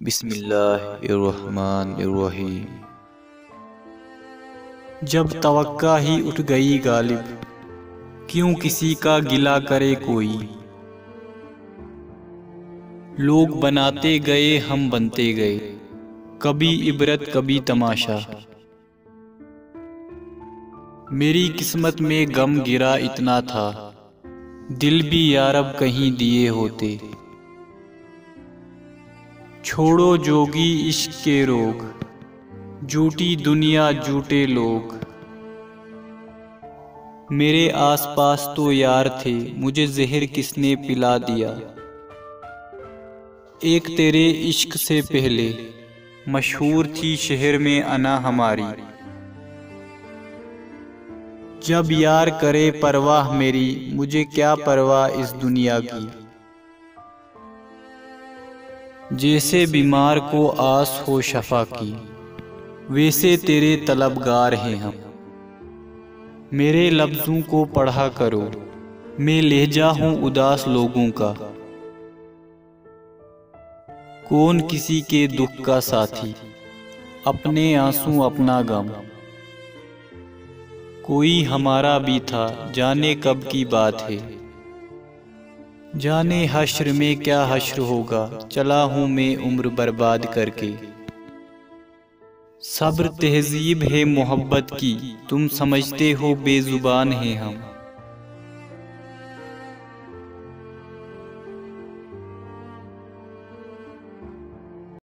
बिस्मिल्लाहिर्रहमानिर्रहीम। जब तवक्का ही उठ गई गालिब, क्यों किसी का गिला करे कोई। लोग बनाते गए हम बनते गए, कभी इबरत कभी तमाशा। मेरी किस्मत में गम गिरा इतना था, दिल भी यारब कहीं दिए होते। छोड़ो जोगी इश्क के रोग, झूठी दुनिया झूठे लोग। मेरे आसपास तो यार थे, मुझे जहर किसने पिला दिया। एक तेरे इश्क से पहले मशहूर थी शहर में अना हमारी। जब यार करे परवाह मेरी, मुझे क्या परवाह इस दुनिया की। जैसे बीमार को आस हो शफा की, वैसे तेरे तलबगार हैं हम। मेरे लफ्ज़ों को पढ़ा करो, मैं लहजा हूँ उदास लोगों का। कौन किसी के दुख का साथी, अपने आंसू अपना गम। कोई हमारा भी था, जाने कब की बात है। जाने हश्र में क्या हश्र होगा, चला हूँ मैं उम्र बर्बाद करके। सब्र तहजीब है मोहब्बत की, तुम समझते हो बेजुबान हैं हम।